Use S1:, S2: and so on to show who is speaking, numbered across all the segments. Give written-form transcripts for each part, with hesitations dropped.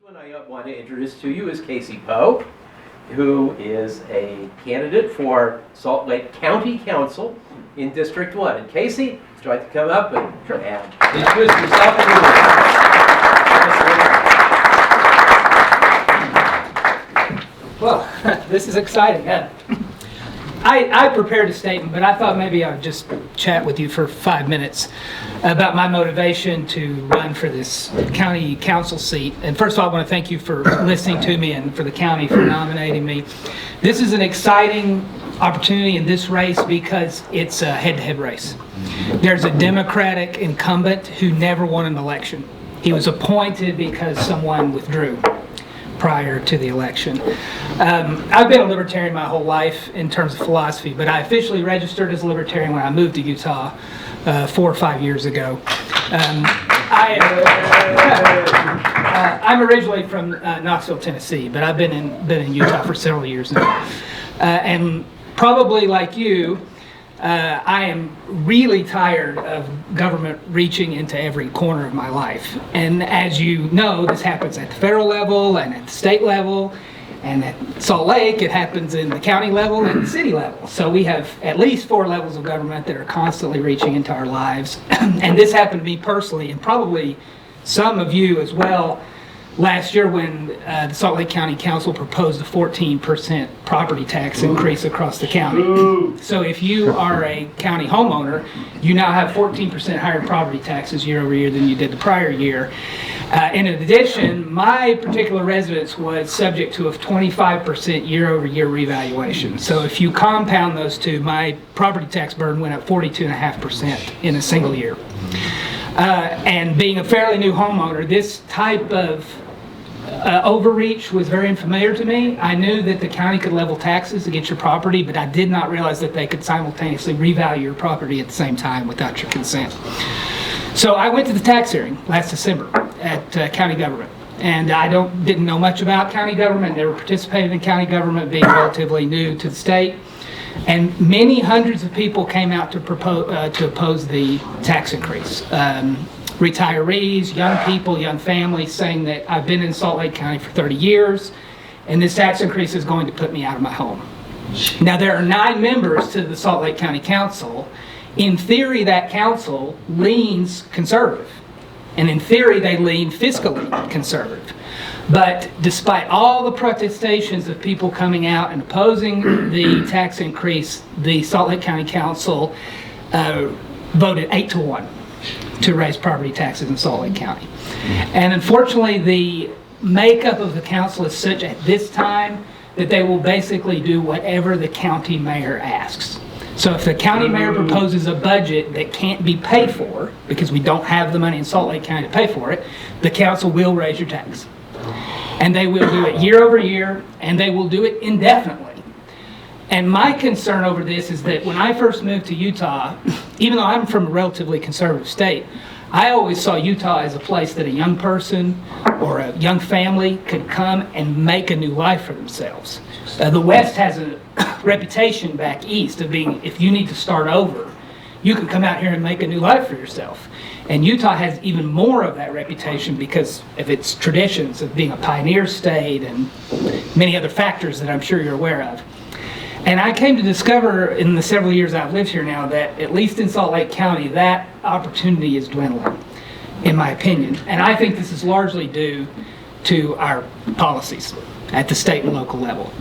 S1: one I want to introduce to you is Casey Poe, who is a candidate for Salt Lake County Council in District 1. And Casey, would you like to come up and introduce yourself?
S2: Well, this is exciting. I prepared a statement, but I thought maybe I would just chat with you for 5 minutes about my motivation to run for this county council seat. And first of all, I want to thank you for listening to me and for the county for nominating me. This is an exciting opportunity in this race because it's a head-to-head race. There's a Democratic incumbent who never won an election. He was appointed because someone withdrew prior to the election. I've been a Libertarian my whole life in terms of philosophy, but I officially registered as a Libertarian when I moved to Utah 4 or 5 years ago. I'm originally from Knoxville, Tennessee, but I've been in Utah for several years now. And probably like you, I am really tired of government reaching into every corner of my life. And as you know, this happens at the federal level and at the state level, and at Salt Lake, it happens in the county level and the city level. So we have at least 4 levels of government that are constantly reaching into our lives. And this happened to me personally, and probably some of you as well, last year when the Salt Lake County Council proposed a 14% property tax increase across the county. Ooh. So if you are a county homeowner, you now have 14% higher property taxes year over year than you did the prior year. In addition, my particular residence was subject to a 25% year over year revaluation. So if you compound those two, my property tax burden went up 42.5% in a single year. And being a fairly new homeowner, this type of overreach was very unfamiliar to me. I knew that the county could level taxes against your property, but I did not realize that they could simultaneously revalue your property at the same time without your consent. So I went to the tax hearing last December at county government. And I didn't know much about county government, never participated in county government, being relatively new to the state. And many hundreds of people came out to oppose the tax increase. Retirees, young people, young families saying that I've been in Salt Lake County for 30 years and this tax increase is going to put me out of my home. Now there are 9 members to the Salt Lake County Council. In theory, that council leans conservative. And in theory, they lean fiscally conservative. But despite all the protestations of people coming out and opposing the tax increase, the Salt Lake County Council voted 8-1 to raise property taxes in Salt Lake County. And unfortunately, the makeup of the council is such at this time that they will basically do whatever the county mayor asks. So if the county mayor proposes a budget that can't be paid for, because we don't have the money in Salt Lake County to pay for it, the council will raise your tax. And they will do it year over year, and they will do it indefinitely. And my concern over this is that when I first moved to Utah, even though I'm from a relatively conservative state, I always saw Utah as a place that a young person or a young family could come and make a new life for themselves. The West has a reputation back east of being, if you need to start over, you can come out here and make a new life for yourself. And Utah has even more of that reputation because of its traditions of being a pioneer state and many other factors that I'm sure you're aware of. And I came to discover in the several years I've lived here now that, at least in Salt Lake County, that opportunity is dwindling, in my opinion. And I think this is largely due to our policies at the state and local level.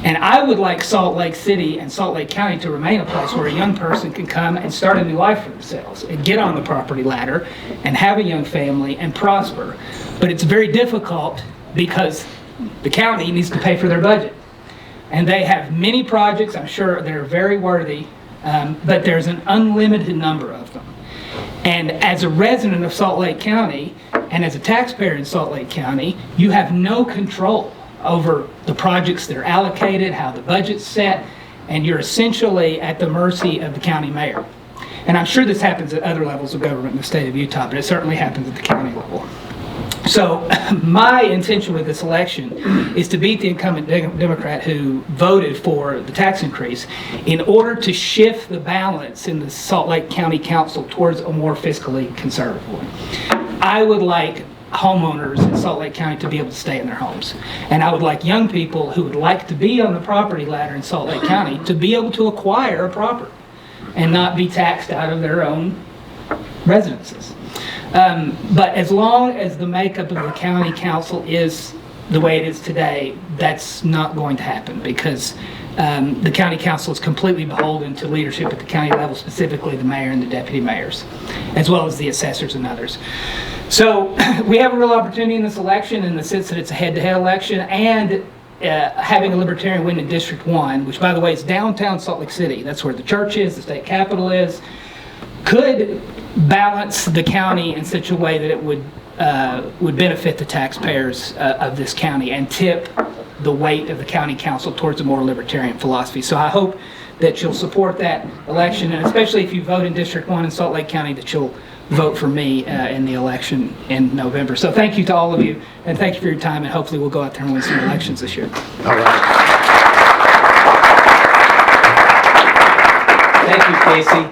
S2: And I would like Salt Lake City and Salt Lake County to remain a place where a young person can come and start a new life for themselves and get on the property ladder and have a young family and prosper. But it's very difficult because the county needs to pay for their budget. And they have many projects, I'm sure they're very worthy, but there's an unlimited number of them. And as a resident of Salt Lake County and as a taxpayer in Salt Lake County, you have no control over the projects that are allocated, how the budget's set, and you're essentially at the mercy of the county mayor. And I'm sure this happens at other levels of government in the state of Utah, but it certainly happens at the county level. So my intention with this election is to beat the incumbent Democrat who voted for the tax increase in order to shift the balance in the Salt Lake County Council towards a more fiscally conservative one. I would like homeowners in Salt Lake County to be able to stay in their homes. And I would like young people who would like to be on the property ladder in Salt Lake County to be able to acquire a property and not be taxed out of their own residences. But as long as the makeup of the county council is the way it is today, that's not going to happen, because the county council is completely beholden to leadership at the county level, specifically the mayor and the deputy mayors, as well as the assessors and others. So we have a real opportunity in this election in the sense that it's a head-to-head election, and having a Libertarian win in District 1, which by the way is downtown Salt Lake City, that's where the church is, the state capitol is, could balance the county in such a way that it would benefit the taxpayers of this county and tip the weight of the county council towards a more libertarian philosophy. So I hope that you'll support that election, and especially if you vote in District 1 in Salt Lake County, that you'll vote for me in the election in November. So thank you to all of you, and thank you for your time, and hopefully we'll go out there and win some elections this year.
S1: All right. Thank you, Casey.